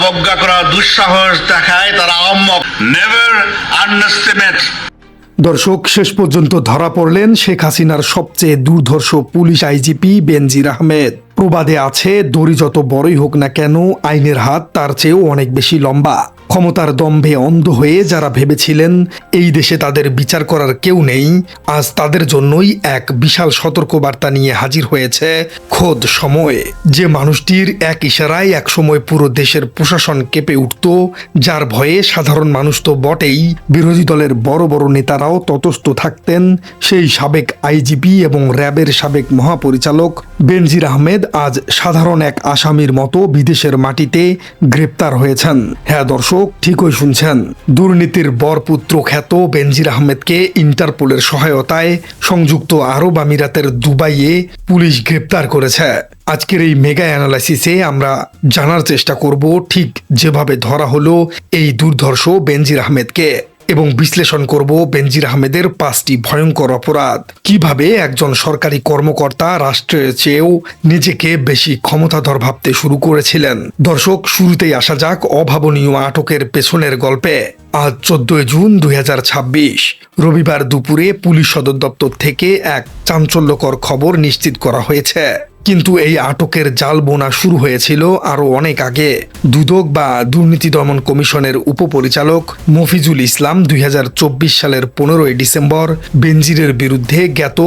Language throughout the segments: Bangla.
অবজ্ঞা করার দুঃসাহস দেখায় তারা আহম্মক। Never underestimate. দর্শক, শেষ পর্যন্ত ধরা পড়লেন শেখ হাসিনার সবচেয়ে দুর্ধর্ষ পুলিশ আইজিপি বেনজির আহমেদ। প্রবাদে আছে, দড়ি যত বড়ই হোক না কেন, আইনের হাত তার চেয়েও অনেক বেশি লম্বা। ক্ষমতার দম্ভে অন্ধ হয়ে যারা ভেবেছিলেন এই দেশে তাদের বিচার করার কেউ নেই, আজ তাদের জন্যই এক বিশাল সতর্কবার্তা নিয়ে হাজির হয়েছে খোদ সময়। যে মানুষটির এক ইশারায় একসময় পুরো দেশের প্রশাসন কেঁপে উঠত, যার ভয়ে সাধারণ মানুষ তো বটেই, বিরোধী দলের বড় বড় নেতারাও তটস্থ থাকতেন, সেই সাবেক আইজিপি এবং র্যাবের সাবেক মহাপরিচালক বেনজির আহমেদ আজ সাধারণ এক আসামির মতো বিদেশের মাটিতে গ্রেপ্তার হয়েছেন। হ্যাঁ দর্শক, ঠিকই শুনছেন, দুর্নীতির বরপুত্র খ্যাত বেনজির আহমেদকে ইন্টারপোলের সহায়তায় সংযুক্ত আরব আমিরাতের দুবাইয়ে পুলিশ গ্রেপ্তার করেছে। আজকের এই মেগা অ্যানালাইসিসে আমরা জানার চেষ্টা করব ঠিক যেভাবে ধরা হলো এই দুর্ধর্ষ বেনজির আহমেদকে, এবং বিশ্লেষণ করব বেনজির আহমেদের 5টি ভয়ঙ্কর অপরাধ। কিভাবে একজন সরকারি কর্মকর্তা রাষ্ট্রের চেয়েও নিজেকে বেশি ক্ষমতাধর ভাবতে শুরু করেছিলেন। দর্শক, শুরুতেই আসা যাক অভাবনীয় আটকের পেছনের গল্পে। আজ 14 জুন 2026 রবিবার দুপুরে পুলিশ সদর দপ্তর থেকে এক চাঞ্চল্যকর খবর নিশ্চিত করা হয়েছে। কিন্তু এই আটকের জাল বোনা শুরু হয়েছিল আরও অনেক আগে। দুদক বা দুর্নীতি দমন কমিশনের উপপরিচালক মফিজুল ইসলাম 2024 সালের 15 ডিসেম্বর বেনজিরের বিরুদ্ধে জ্ঞাত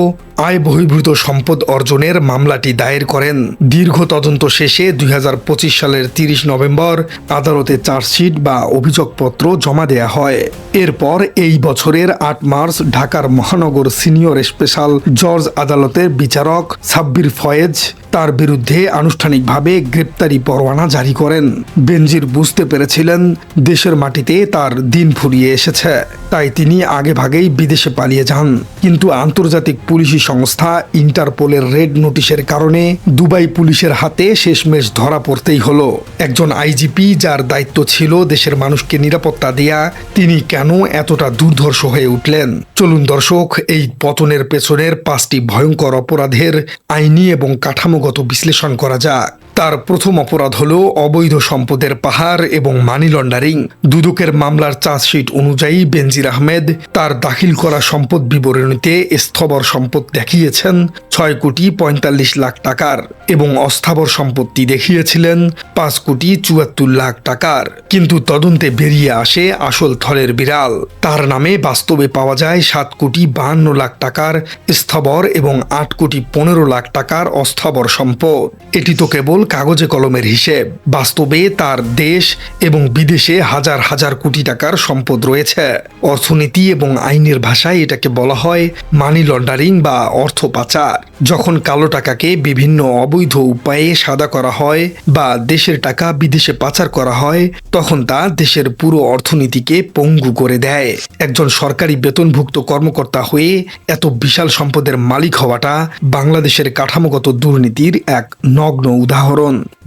আয় বহির্ভূত সম্পদ অর্জনের মামলাটি দায়ের করেন। দীর্ঘ তদন্ত শেষে 2025 সালের 30 নভেম্বর আদালতে চার্জশিট বা অভিযোগপত্র জমা দেয়া হয়। এরপর এই বছরের 8 মার্চ ঢাকার মহানগর সিনিয়র স্পেশাল জজ আদালতের বিচারক সাব্বির ফয়েজ তার বিরুদ্ধে আনুষ্ঠানিকভাবে গ্রেপ্তারি পরোয়ানা জারি করেন। বেনজির বুঝতে পেরেছিলেন দেশের মাটিতে তার দিন ফুরিয়ে এসেছে, তাই তিনি আগেভাগেই বিদেশে পালিয়ে যান। কিন্তু আন্তর্জাতিক পুলিশি সংস্থা ইন্টারপোলের রেড নোটিশের কারণে দুবাই পুলিশের হাতে শেষমেশ ধরা পড়তেই হলো। একজন আইজিপি যার দায়িত্ব ছিল দেশের মানুষকে নিরাপত্তা দেয়া, তিনি কেন এতটা দুর্ধর্ষ হয়ে উঠলেন? চলুন দর্শক, এই পতনের পেছনের 5টি ভয়ঙ্কর অপরাধের আইনি এবং কাঠামোগত বিশ্লেষণ করা যাক। তার প্রথম অপরাধ হল অবৈধ সম্পদের পাহাড় এবং মানি লন্ডারিং। দুদকের মামলার চার্জশিট অনুযায়ী বেনজির আহমেদ তার দাখিল করা সম্পদ বিবরণীতে স্থবর সম্পদ দেখিয়েছেন 6,45,00,000 টাকার এবং অস্থাবর সম্পত্তি দেখিয়েছিলেন 5,74,00,000 টাকার। কিন্তু তদন্তে বেরিয়ে আসে আসল থলের বিড়াল। তার নামে বাস্তবে পাওয়া যায় 7,52,00,000 টাকার স্থাবর এবং 8,15,00,000 টাকার অস্থাবর সম্পদ। এটি তো কেবল কাগজে কলমের হিসেব, বাস্তবে তার দেশ এবং বিদেশে হাজার হাজার কোটি টাকার সম্পদ রয়েছে। অর্থনীতি এবং আইনের ভাষায় এটাকে বলা হয় মানি লন্ডারিং বা অর্থ পাচার। যখন কালো টাকাকে বিভিন্ন অবৈধ উপায়ে সাদা করা হয় বা দেশের টাকা বিদেশে পাচার করা হয়, তখন তা দেশের পুরো অর্থনীতিকে পঙ্গু করে দেয়। একজন সরকারি বেতনভুক্ত কর্মকর্তা হয়ে এত বিশাল সম্পদের মালিক হওয়াটা বাংলাদেশের কাঠামোগত দুর্নীতির এক নগ্ন উদাহরণ।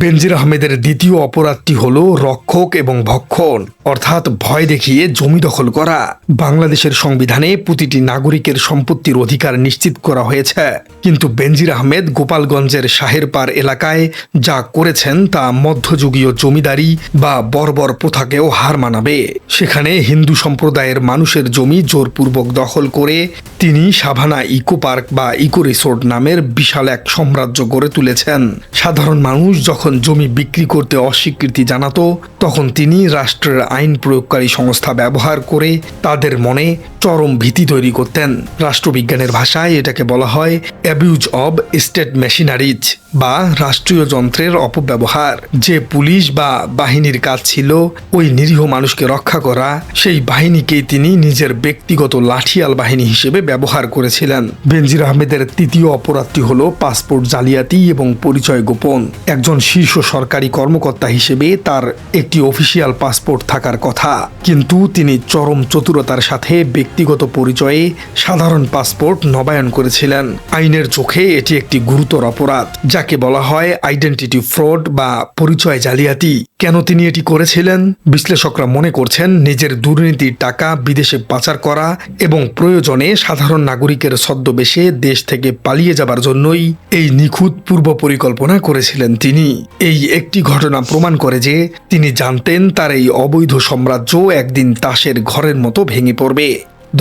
বেনজির আহমেদের দ্বিতীয় অপরাধটি হল রক্ষক এবং ভক্ষণ, অর্থাৎ ভয় দেখিয়ে জমি দখল করা। বাংলাদেশের সংবিধানে প্রতিটি নাগরিকের সম্পত্তির অধিকার নিশ্চিত করা হয়েছে, কিন্তু বেনজির আহমেদ গোপালগঞ্জের শাহেরপাড় এলাকায় যা করেছেন তা মধ্যযুগীয় জমিদারি বা বর্বর প্রথাকেও হার মানাবে। সেখানে হিন্দু সম্প্রদায়ের মানুষের জমি জোরপূর্বক দখল করে তিনি সাভানা ইকো পার্ক বা ইকো রিসোর্ট নামের বিশাল এক সাম্রাজ্য গড়ে তুলেছেন। সাধারণ মানুষ যখন জমি বিক্রি করতে অস্বীকৃতি জানাতো, তখন তিনি রাষ্ট্রের আইন প্রয়োগকারী সংস্থা ব্যবহার করে তাদের মনে চরম ভীতি তৈরি করতেন। রাষ্ট্রবিজ্ঞানের ভাষায় এটাকে বলা হয় অ্যাবিউজ অব স্টেট মেশিনারিজ বা রাষ্ট্রীয় যন্ত্রের অপব্যবহার। যে পুলিশ বা বাহিনীর কাজ ছিল ওই নিরীহ মানুষকে রক্ষা করা, সেই বাহিনীকেই তিনি নিজের ব্যক্তিগত লাঠিয়াল বাহিনী হিসেবে ব্যবহার করেছিলেন। বেনজির আহমেদের তৃতীয় অপরাধটি হল পাসপোর্ট জালিয়াতি এবং পরিচয় গোপন। একজন শীর্ষ সরকারি কর্মকর্তা হিসেবে তার একটি অফিসিয়াল পাসপোর্ট থাকার কথা, কিন্তু তিনি চরম চতুরতার সাথে ব্যক্তিগত পরিচয়ে সাধারণ পাসপোর্ট নবায়ন করেছিলেন। আইনের চোখে এটি একটি গুরুতর অপরাধ, যাকে বলা হয় আইডেন্টিটি ফ্রড বা পরিচয় জালিয়াতি। কেন তিনি এটি করেছিলেন? বিশ্লেষকরা মনে করছেন নিজের দুর্নীতির টাকা বিদেশে পাচার করা এবং প্রয়োজনে সাধারণ নাগরিকের ছদ্মবেশে দেশ থেকে পালিয়ে যাবার জন্যই এই নিখুঁত পূর্ব পরিকল্পনা করেছিলেন তিনি। এই একটি ঘটনা প্রমাণ করে যে তিনি জানতেন তার এই অবৈধ সাম্রাজ্য একদিন তাসের ঘরের মতো ভেঙে পড়বে।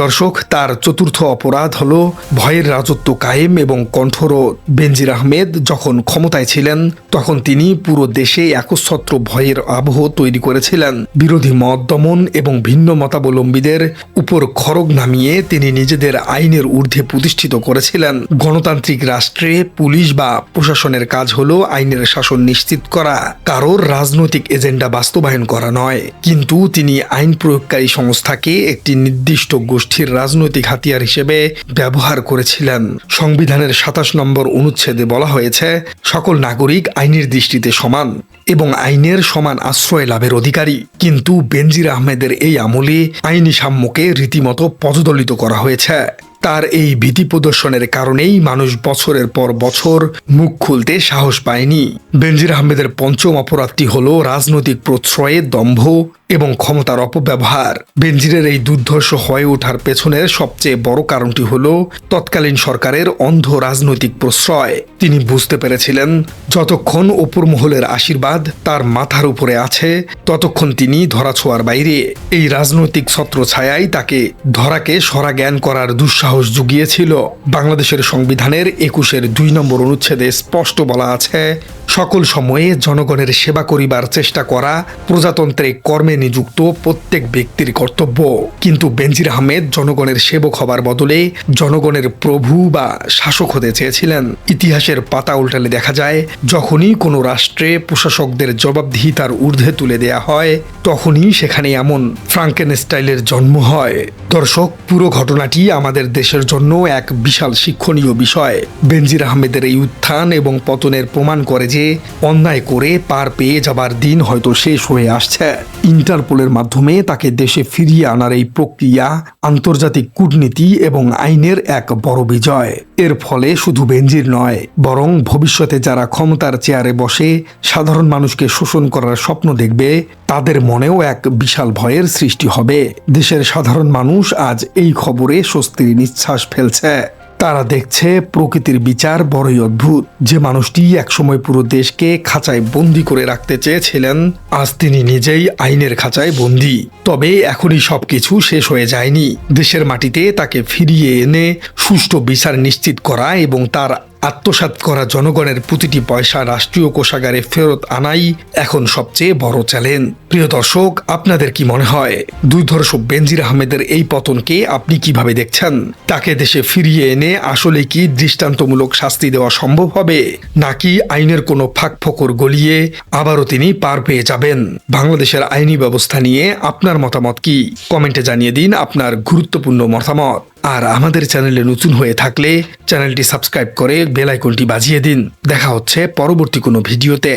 দর্শক, তার চতুর্থ অপরাধ হল ভয়ের রাজত্ব কায়েম এবং কণ্ঠরোধ। বেনজির আহমেদ যখন ক্ষমতায় ছিলেন তখন তিনি পুরো দেশে একচ্ছত্র ভয়ের আবহ তৈরি করেছিলেন। বিরোধী মত দমন এবং ভিন্ন মতাবলম্বীদের উপর খড়গ নামিয়ে তিনি নিজেদের আইনের ঊর্ধ্বে প্রতিষ্ঠিত করেছিলেন। গণতান্ত্রিক রাষ্ট্রে পুলিশ বা প্রশাসনের কাজ হল আইনের শাসন নিশ্চিত করা, কারোর রাজনৈতিক এজেন্ডা বাস্তবায়ন করা নয়। কিন্তু তিনি আইন প্রয়োগকারী সংস্থাকে একটি নির্দিষ্ট গোষ্ঠীর রাজনৈতিক হাতিয়ার হিসেবে ব্যবহার করেছিলেন। সংবিধানের ২৭ নম্বর অনুচ্ছেদে বলা হয়েছে, সকল নাগরিক আইনের দৃষ্টিতে সমান এবং আইনের সমান আশ্রয় লাভের অধিকারী। কিন্তু বেনজির আহমেদের এই আমলে আইনি সাম্যকে রীতিমতো পদদলিত করা হয়েছে। তার এই ভীতি প্রদর্শনের কারণেই মানুষ বছরের পর বছর মুখ খুলতে সাহস পায়নি। বেনজির আহমেদের পঞ্চম অপরাধটি হল রাজনৈতিক প্রশ্রয়ে দম্ভ এবং ক্ষমতার অপব্যবহার। বেনজিরের এই দুর্ধর্ষ হয়ে ওঠার পেছনের সবচেয়ে বড় কারণটি হল তৎকালীন সরকারের অন্ধ রাজনৈতিক প্রশ্রয়। তিনি বুঝতে পেরেছিলেন যতক্ষণ ওপর মহলের আশীর্বাদ তার মাথার উপরে আছে ততক্ষণ তিনি ধরাছোঁয়ার বাইরে। এই রাজনৈতিক ছত্রছায়াই তাকে ধরাকে সরা জ্ঞান করার দুঃসাহস জুগিয়েছিল। বাংলাদেশের সংবিধানের ২১-এর ২ নম্বর অনুচ্ছেদে স্পষ্ট বলা আছে, সকল সময়ে জনগণের সেবা করিবার চেষ্টা করা প্রজাতন্ত্রে কর্মে নিযুক্ত প্রত্যেক ব্যক্তির কর্তব্য। কিন্তু বেনজির আহমেদ জনগণের সেবক হবার বদলে জনগণের প্রভু বা শাসক হতে চেয়েছিলেন। ইতিহাসের পাতা উল্টালে দেখা যায়, যখনই কোনো রাষ্ট্রে প্রশাসকদের জবাবদিহিতার ঊর্ধ্বে তুলে দেয়া হয় তখনই সেখানে এমন ফ্রাঙ্কেনস্টাইনের জন্ম হয়। দর্শক, পুরো ঘটনাটি আমাদের দেশের জন্য এক বিশাল শিক্ষণীয় বিষয়। বেনজির আহমেদের এই উত্থান এবং পতনের প্রমাণ করে যে অন্যায় করে পার পেয়ে যাবার দিন হয়তো শেষ হয়ে আসছে। ইন্টারপোলের মাধ্যমে তাকে দেশে ফিরিয়ে আনার এই প্রক্রিয়া আন্তর্জাতিক কূটনীতি এবং আইনের এক বড় বিজয়। এর ফলে শুধু বেনজির নয়, বরং ভবিষ্যতে যারা ক্ষমতার চেয়ারে বসে সাধারণ মানুষকে শোষণ করার স্বপ্ন দেখবে তাদের মনেও এক বিশাল ভয়ের সৃষ্টি হবে। দেশের সাধারণ মানুষ আজ এই খবরে স্বস্তির নিঃশ্বাস ফেলছে। তারা দেখছে প্রকৃতির বিচার বড়ই অদ্ভুত। যে মানুষটি একসময় পুরো দেশকে খাঁচায় বন্দি করে রাখতে চেয়েছিলেন, আজ তিনি নিজেই আইনের খাঁচায় বন্দি। তবে এখনই সবকিছু শেষ হয়ে যায়নি। দেশের মাটিতে তাকে ফিরিয়ে এনে সুষ্ঠু বিচার নিশ্চিত করা এবং তার আত্মসাৎ করা জনগণের প্রতিটি পয়সা রাষ্ট্রীয় কোষাগারে ফেরত আনাই এখন সবচেয়ে বড় চ্যালেঞ্জ। প্রিয় দর্শক, আপনাদের কি মনে হয় দুর্ধর্ষ বেনজির আহমেদের এই পতনকে আপনি কিভাবে দেখছেন? তাকে দেশে ফিরিয়ে এনে আসলে কি দৃষ্টান্তমূলক শাস্তি দেওয়া সম্ভব হবে, নাকি আইনের কোনো ফাঁকফোকর গলিয়ে আবারও তিনি পার পেয়ে যাবেন? বাংলাদেশের আইনি ব্যবস্থা নিয়ে আপনার মতামত কি? কমেন্টে জানিয়ে দিন আপনার গুরুত্বপূর্ণ মতামত। আর আমাদের চ্যানেলে নতুন হয়ে থাকলে চ্যানেলটি সাবস্ক্রাইব করে বেল আইকনটি বাজিয়ে দিন। দেখা হচ্ছে পরবর্তী কোনো ভিডিওতে।